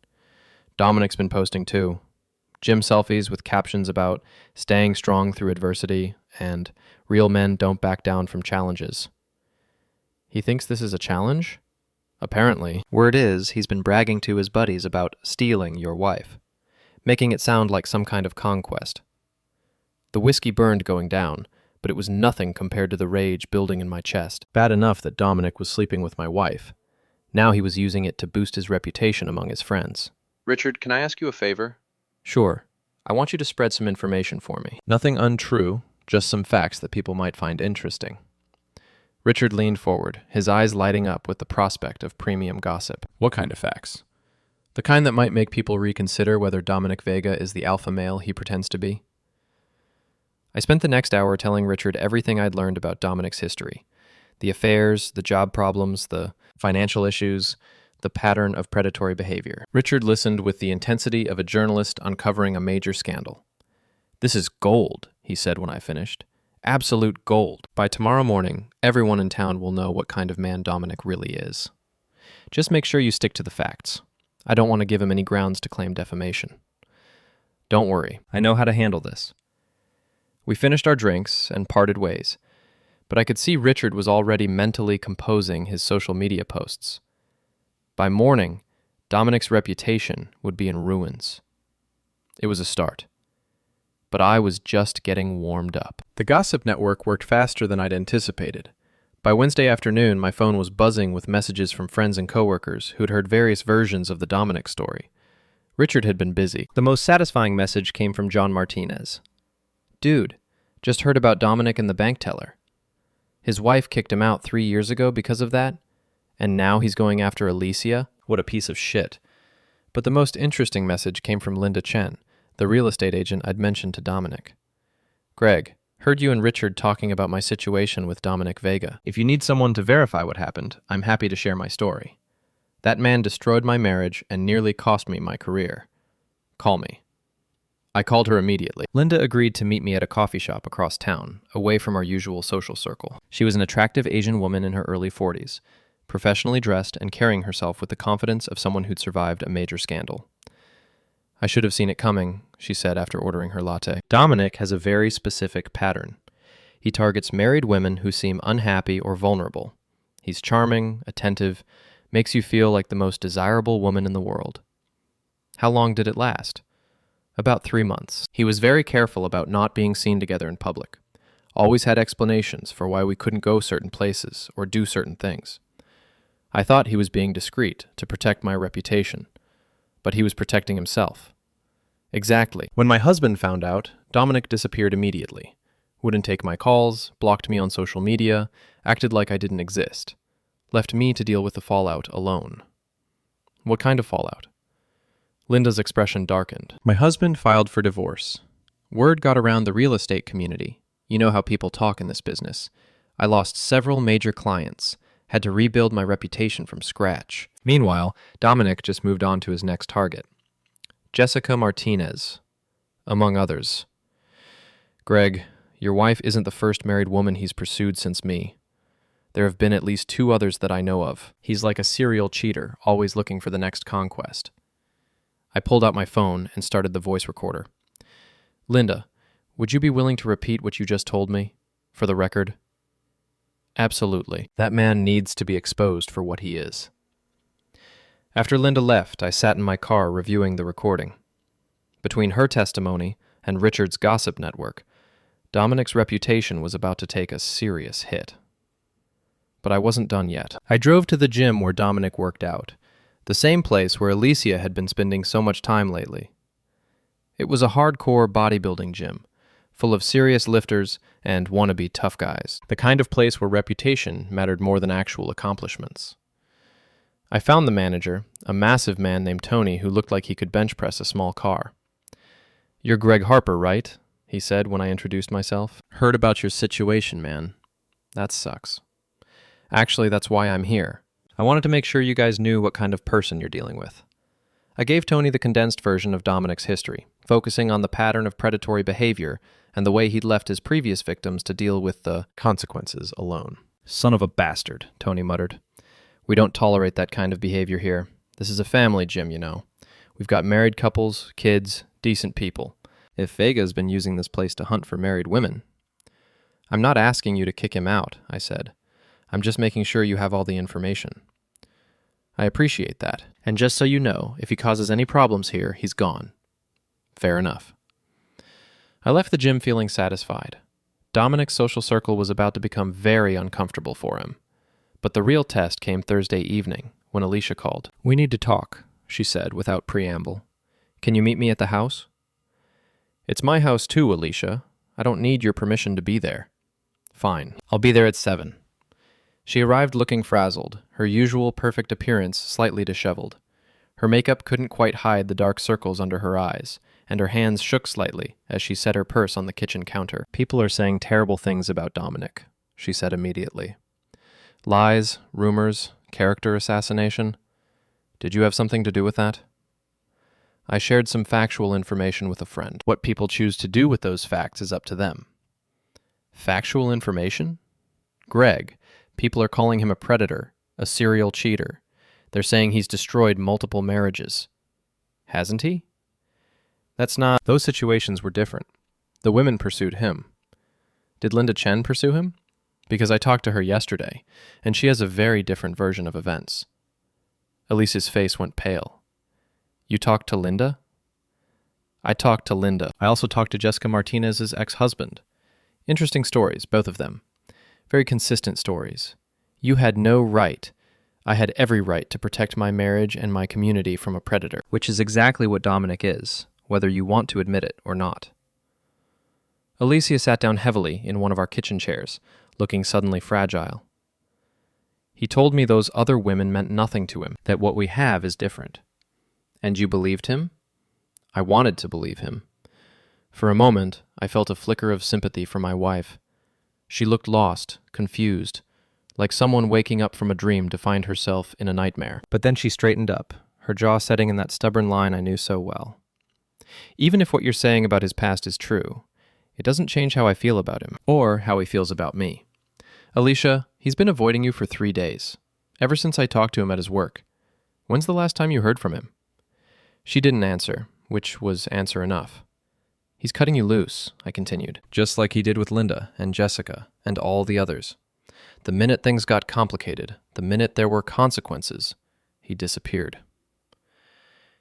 Speaker 1: Dominic's been posting too. Gym selfies with captions about staying strong through adversity and real men don't back down from challenges. He thinks this is a challenge? Apparently, word is he's been bragging to his buddies about stealing your wife, making it sound like some kind of conquest. The whiskey burned going down, but it was nothing compared to the rage building in my chest. Bad enough that Dominic was sleeping with my wife. Now he was using it to boost his reputation among his friends.
Speaker 3: Richard, can I ask you a favor?
Speaker 1: Sure. I want you to spread some information for me. Nothing untrue, just some facts that people might find interesting. Richard leaned forward, his eyes lighting up with the prospect of premium gossip.
Speaker 4: What kind of facts?
Speaker 1: The kind that might make people reconsider whether Dominic Vega is the alpha male he pretends to be. I spent the next hour telling Richard everything I'd learned about Dominic's history. The affairs, the job problems, the financial issues, the pattern of predatory behavior. Richard listened with the intensity of a journalist uncovering a major scandal. "This is gold," he said when I finished. "Absolute gold. By tomorrow morning, everyone in town will know what kind of man Dominic really is. Just make sure you stick to the facts. I don't want to give him any grounds to claim defamation. Don't worry, I know how to handle this." We finished our drinks and parted ways, but I could see Richard was already mentally composing his social media posts. By morning, Dominic's reputation would be in ruins. It was a start, but I was just getting warmed up. The gossip network worked faster than I'd anticipated. By Wednesday afternoon, my phone was buzzing with messages from friends and coworkers who'd heard various versions of the Dominic story. Richard had been busy. The most satisfying message came from John Martinez. "Dude, just heard about Dominic and the bank teller. His wife kicked him out 3 years ago because of that, and now he's going after Alicia? What a piece of shit." But the most interesting message came from Linda Chen, the real estate agent I'd mentioned to Dominic. "Greg, heard you and Richard talking about my situation with Dominic Vega. If you need someone to verify what happened, I'm happy to share my story. That man destroyed my marriage and nearly cost me my career. Call me." I called her immediately. Linda agreed to meet me at a coffee shop across town, away from our usual social circle. She was an attractive Asian woman in her early 40s, professionally dressed and carrying herself with the confidence of someone who'd survived a major scandal. "I should have seen it coming," she said after ordering her latte. "Dominic has a very specific pattern. He targets married women who seem unhappy or vulnerable. He's charming, attentive, makes you feel like the most desirable woman in the world." How long did it last? About 3 months. He was very careful about not being seen together in public. Always had explanations for why we couldn't go certain places or do certain things. I thought he was being discreet to protect my reputation, but he was protecting himself. Exactly. When my husband found out, Dominic disappeared immediately. Wouldn't take my calls, blocked me on social media, acted like I didn't exist. Left me to deal with the fallout alone. What kind of fallout? Linda's expression darkened. "My husband filed for divorce. Word got around the real estate community. You know how people talk in this business. I lost several major clients, had to rebuild my reputation from scratch. Meanwhile, Dominic just moved on to his next target. Jessica Martinez, among others. Greg, your wife isn't the first married woman he's pursued since me. There have been at least 2 others that I know of. He's like a serial cheater, always looking for the next conquest." I pulled out my phone and started the voice recorder. "Linda, would you be willing to repeat what you just told me, for the record?" "Absolutely. That man needs to be exposed for what he is." After Linda left, I sat in my car reviewing the recording. Between her testimony and Richard's gossip network, Dominic's reputation was about to take a serious hit. But I wasn't done yet. I drove to the gym where Dominic worked out, the same place where Alicia had been spending so much time lately. It was a hardcore bodybuilding gym, full of serious lifters and wannabe tough guys, the kind of place where reputation mattered more than actual accomplishments. I found the manager, a massive man named Tony who looked like he could bench press a small car. "You're Greg Harper, right?" he said when I introduced myself. "Heard about your situation, man. That sucks. Actually, that's why I'm here. I wanted to make sure you guys knew what kind of person you're dealing with." I gave Tony the condensed version of Dominic's history, focusing on the pattern of predatory behavior and the way he'd left his previous victims to deal with the consequences alone. "Son of a bastard," Tony muttered. "We don't tolerate that kind of behavior here. This is a family gym, you know. We've got married couples, kids, decent people. If Vega's been using this place to hunt for married women..." "I'm not asking you to kick him out," I said. "I'm just making sure you have all the information." I appreciate that. And just so you know, if he causes any problems here, he's gone. Fair enough. I left the gym feeling satisfied. Dominic's social circle was about to become very uncomfortable for him. But the real test came Thursday evening, when Alicia called. "We need to talk," she said without preamble. "Can you meet me at the house?" "It's my house too, Alicia. I don't need your permission to be there." "Fine. I'll be there at 7. She arrived looking frazzled, her usual perfect appearance slightly disheveled. Her makeup couldn't quite hide the dark circles under her eyes, and her hands shook slightly as she set her purse on the kitchen counter. "People are saying terrible things about Dominic," she said immediately. "Lies, rumors, character assassination. Did you have something to do with that?" I shared some factual information with a friend. What people choose to do with those facts is up to them. Factual information? Greg, people are calling him a predator, a serial cheater. They're saying he's destroyed multiple marriages. Hasn't he? That's not... Those situations were different. The women pursued him. Did Linda Chen pursue him? Because I talked to her yesterday, and she has a very different version of events. Elise's face went pale. "You talked to Linda?" "I talked to Linda. I also talked to Jessica Martinez's ex-husband. Interesting stories, both of them. Very consistent stories. You had no right. I had every right to protect my marriage and my community from a predator." Which is exactly what Dominic is, whether you want to admit it or not. Alicia sat down heavily in one of our kitchen chairs, looking suddenly fragile. "He told me those other women meant nothing to him, that what we have is different." "And you believed him?" I wanted to believe him. For a moment, I felt a flicker of sympathy for my wife. She looked lost, confused, like someone waking up from a dream to find herself in a nightmare. But then she straightened up, her jaw setting in that stubborn line I knew so well. "Even if what you're saying about his past is true, it doesn't change how I feel about him, or how he feels about me. Alicia, he's been avoiding you for 3 days, ever since I talked to him at his work. When's the last time you heard from him?" She didn't answer, which was answer enough. "He's cutting you loose," I continued, "just like he did with Linda and Jessica and all the others. The minute things got complicated, the minute there were consequences, he disappeared.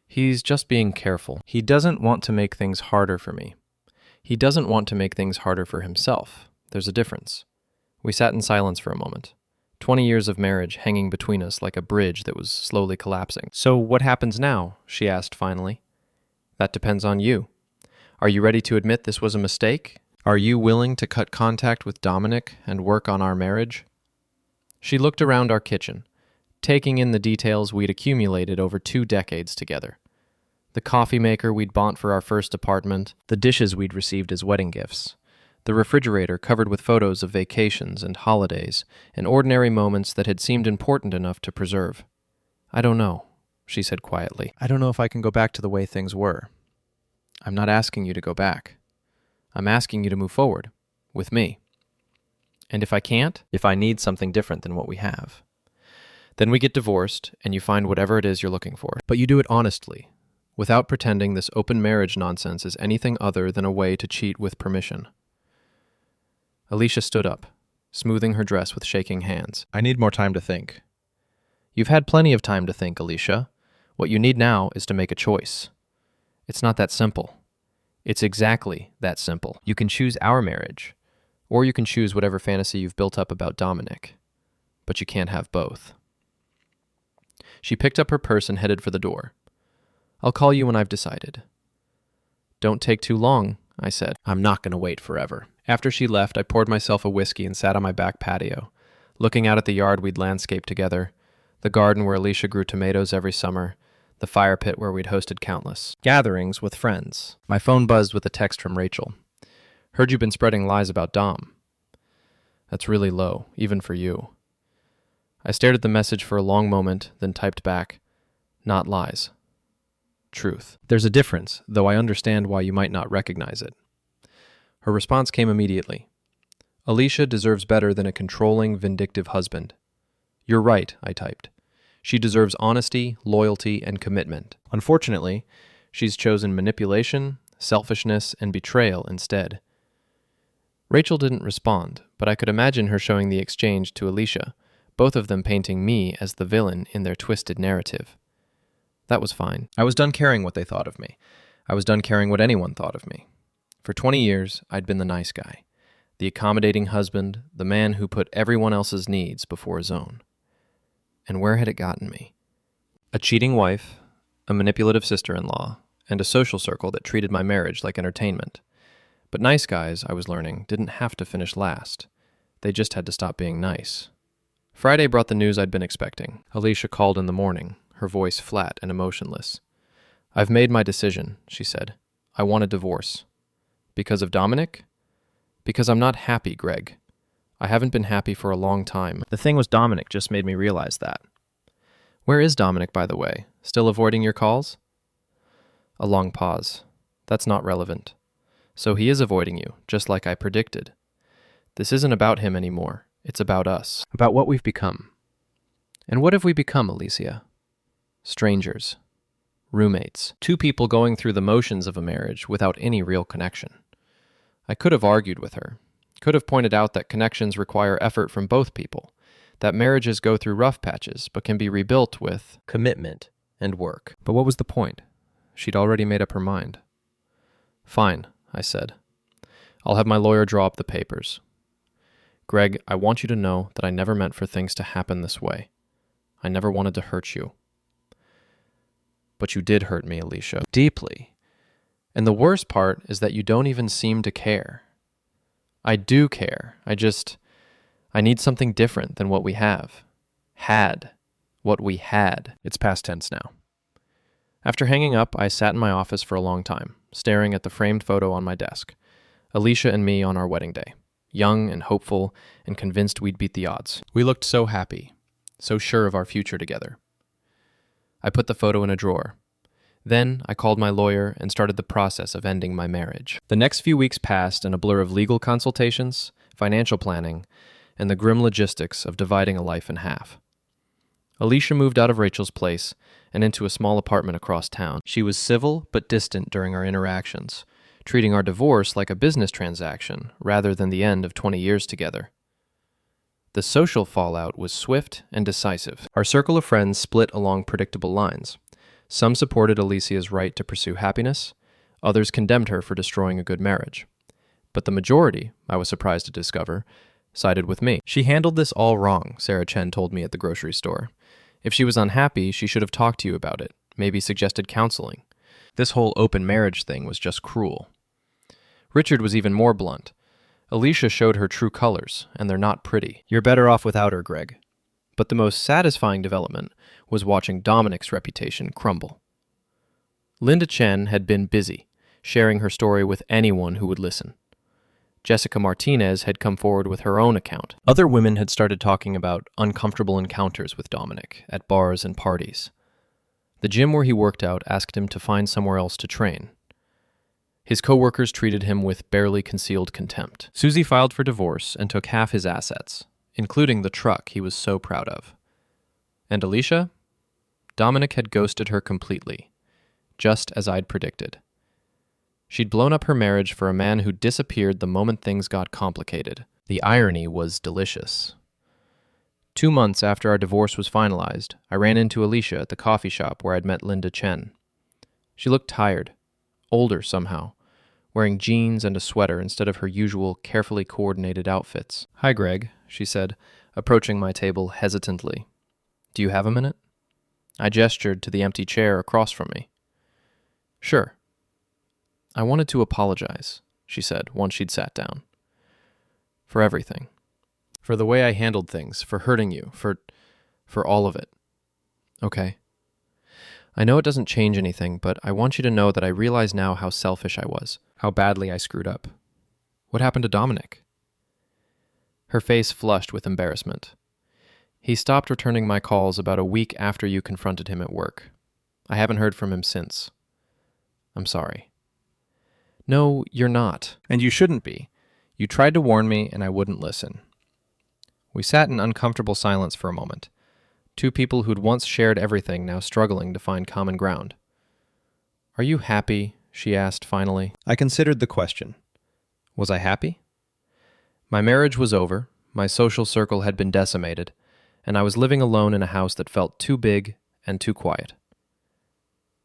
Speaker 1: He's just being careful. He doesn't want to make things harder for me. He doesn't want to make things harder for himself. There's a difference." We sat in silence for a moment. 20 years of marriage hanging between us like a bridge that was slowly collapsing. "So what happens now?" she asked finally. "That depends on you. Are you ready to admit this was a mistake? Are you willing to cut contact with Dominic and work on our marriage?" She looked around our kitchen, taking in the details we'd accumulated over 2 decades together. The coffee maker we'd bought for our first apartment, the dishes we'd received as wedding gifts, the refrigerator covered with photos of vacations and holidays and ordinary moments that had seemed important enough to preserve. "I don't know," she said quietly. "I don't know if I can go back to the way things were. I'm not asking you to go back. I'm asking you to move forward, with me. And if I can't, if I need something different than what we have, then we get divorced and you find whatever it is you're looking for. But you do it honestly, without pretending this open marriage nonsense is anything other than a way to cheat with permission." Alicia stood up, smoothing her dress with shaking hands. "I need more time to think." "You've had plenty of time to think, Alicia. What you need now is to make a choice. It's not that simple. It's exactly that simple. You can choose our marriage, or you can choose whatever fantasy you've built up about Dominic. But you can't have both." She picked up her purse and headed for the door. "I'll call you when I've decided." "Don't take too long," I said. "I'm not going to wait forever." After she left, I poured myself a whiskey and sat on my back patio, looking out at the yard we'd landscaped together, the garden where Alicia grew tomatoes every summer, the fire pit where we'd hosted countless gatherings with friends. My phone buzzed with a text from Rachel. "Heard you've been spreading lies about Dom." That's really low, even for you. I stared at the message for a long moment, then typed back, "Not lies. Truth." There's a difference, though I understand why you might not recognize it. Her response came immediately. "Alicia deserves better than a controlling, vindictive husband." "You're right," I typed. "She deserves honesty, loyalty, and commitment. Unfortunately, she's chosen manipulation, selfishness, and betrayal instead." Rachel didn't respond, but I could imagine her showing the exchange to Alicia, both of them painting me as the villain in their twisted narrative. That was fine. I was done caring what they thought of me. I was done caring what anyone thought of me. For 20 years, I'd been the nice guy, the accommodating husband, the man who put everyone else's needs before his own. And where had it gotten me? A cheating wife, a manipulative sister-in-law, and a social circle that treated my marriage like entertainment. But nice guys, I was learning, didn't have to finish last. They just had to stop being nice. Friday brought the news I'd been expecting. Alicia called in the morning, her voice flat and emotionless. "I've made my decision," she said. "I want a divorce." Because of Dominic? Because I'm not happy, Greg. I haven't been happy for a long time.
Speaker 2: The thing was Dominic just made me realize that.
Speaker 1: Where is Dominic, by the way? Still avoiding your calls? A long pause. That's not relevant. So he is avoiding you, just like I predicted. This isn't about him anymore. It's about us. About what we've become. And what have we become, Alicia? Strangers. Roommates. Two people going through the motions of a marriage without any real connection. I could have argued with her. Could have pointed out that connections require effort from both people. That marriages go through rough patches, but can be rebuilt with commitment and work. But what was the point? She'd already made up her mind. Fine, I said. I'll have my lawyer draw up the papers. Greg, I want you to know that I never meant for things to happen this way. I never wanted to hurt you. But you did hurt me, Alicia. Deeply. And the worst part is that you don't even seem to care. I do care. I need something different than what we have. Had. What we had. It's past tense now. After hanging up, I sat in my office for a long time, staring at the framed photo on my desk. Alicia and me on our wedding day. Young and hopeful and convinced we'd beat the odds. We looked so happy, so sure of our future together. I put the photo in a drawer. Then I called my lawyer and started the process of ending my marriage. The next few weeks passed in a blur of legal consultations, financial planning, and the grim logistics of dividing a life in half. Alicia moved out of Rachel's place and into a small apartment across town. She was civil but distant during our interactions, treating our divorce like a business transaction rather than the end of 20 years together. The social fallout was swift and decisive. Our circle of friends split along predictable lines. Some supported Alicia's right to pursue happiness, others condemned her for destroying a good marriage. But the majority, I was surprised to discover, sided with me. She handled this all wrong, Sarah Chen told me at the grocery store. If she was unhappy, she should have talked to you about it, maybe suggested counseling. This whole open marriage thing was just cruel. Richard was even more blunt. Alicia showed her true colors, and they're not pretty. You're better off without her, Greg. But the most satisfying development was watching Dominic's reputation crumble. Linda Chen had been busy, sharing her story with anyone who would listen. Jessica Martinez had come forward with her own account. Other women had started talking about uncomfortable encounters with Dominic at bars and parties. The gym where he worked out asked him to find somewhere else to train. His co-workers treated him with barely concealed contempt. Susie filed for divorce and took half his assets, including the truck he was so proud of. And Alicia? Dominic had ghosted her completely, just as I'd predicted. She'd blown up her marriage for a man who disappeared the moment things got complicated. The irony was delicious. 2 months after our divorce was finalized, I ran into Alicia at the coffee shop where I'd met Linda Chen. She looked tired, older somehow, wearing jeans and a sweater instead of her usual carefully coordinated outfits. "Hi, Greg," she said, approaching my table hesitantly. "Do you have a minute?" I gestured to the empty chair across from me. "Sure." "I wanted to apologize," she said once she'd sat down. "For everything. For the way I handled things, for hurting you, for all of it." "Okay. I know it doesn't change anything, but I want you to know that I realize now how selfish I was, how badly I screwed up. What happened to Dominic?" Her face flushed with embarrassment. "He stopped returning my calls about a week after you confronted him at work. I haven't heard from him since. I'm sorry." "No, you're not. And you shouldn't be. You tried to warn me, and I wouldn't listen." We sat in uncomfortable silence for a moment. Two people who'd once shared everything now struggling to find common ground. "Are you happy?" she asked finally. I considered the question. Was I happy? My marriage was over, my social circle had been decimated, and I was living alone in a house that felt too big and too quiet.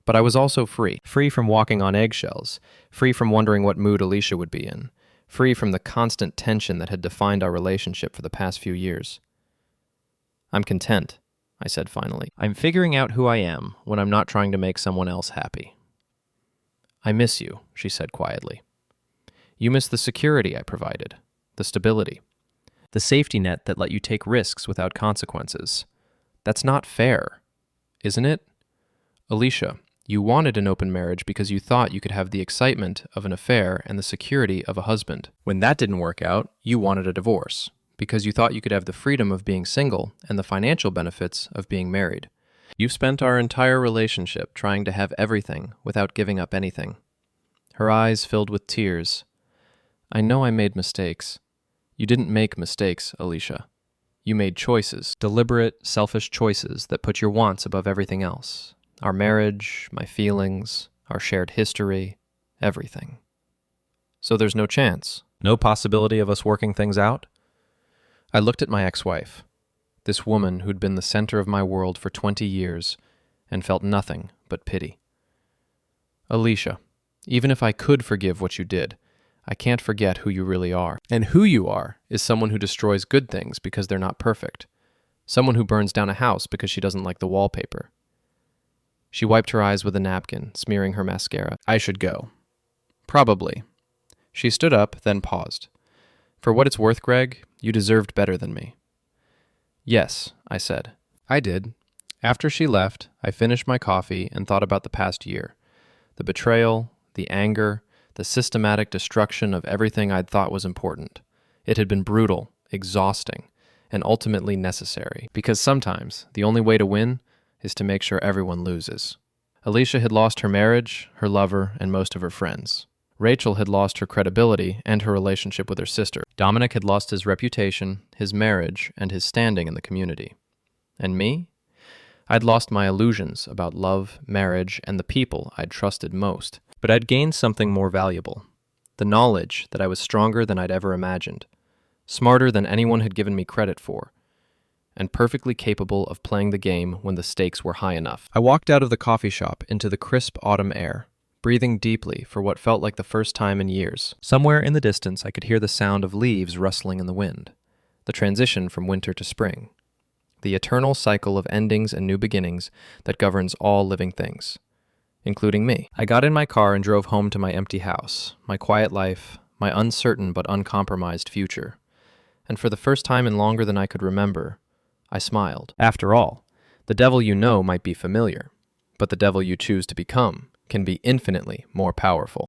Speaker 1: But I was also free. Free from walking on eggshells, free from wondering what mood Alicia would be in, free from the constant tension that had defined our relationship for the past few years. "I'm content," I said finally. "I'm figuring out who I am when I'm not trying to make someone else happy." "I miss you," she said quietly. "You miss the security I provided, the stability, the safety net that let you take risks without consequences. That's not fair, isn't it? Alicia, you wanted an open marriage because you thought you could have the excitement of an affair and the security of a husband. When that didn't work out, you wanted a divorce because you thought you could have the freedom of being single and the financial benefits of being married. You've spent our entire relationship trying to have everything without giving up anything." Her eyes filled with tears. "I know I made mistakes." "You didn't make mistakes, Alicia. You made choices, deliberate, selfish choices that put your wants above everything else. Our marriage, my feelings, our shared history, everything. So there's no chance, no possibility of us working things out?" I looked at my ex-wife, this woman who'd been the center of my world for 20 years, and felt nothing but pity. "Alicia, even if I could forgive what you did, I can't forget who you really are. And who you are is someone who destroys good things because they're not perfect. Someone who burns down a house because she doesn't like the wallpaper." She wiped her eyes with a napkin, smearing her mascara. "I should go." "Probably." She stood up, then paused. "For what it's worth, Greg, you deserved better than me." "Yes," I said. I did. After she left, I finished my coffee and thought about the past year. The betrayal, the anger, the systematic destruction of everything I'd thought was important. It had been brutal, exhausting, and ultimately necessary, because sometimes the only way to win is to make sure everyone loses. Alicia had lost her marriage, her lover, and most of her friends. Rachel had lost her credibility and her relationship with her sister. Dominic had lost his reputation, his marriage, and his standing in the community. And me? I'd lost my illusions about love, marriage, and the people I'd trusted most. But I'd gained something more valuable. The knowledge that I was stronger than I'd ever imagined, smarter than anyone had given me credit for, and perfectly capable of playing the game when the stakes were high enough. I walked out of the coffee shop into the crisp autumn air, breathing deeply for what felt like the first time in years. Somewhere in the distance I could hear the sound of leaves rustling in the wind, the transition from winter to spring, the eternal cycle of endings and new beginnings that governs all living things, including me. I got in my car and drove home to my empty house, my quiet life, my uncertain but uncompromised future. And for the first time in longer than I could remember, I smiled. After all, the devil you know might be familiar, but the devil you choose to become can be infinitely more powerful.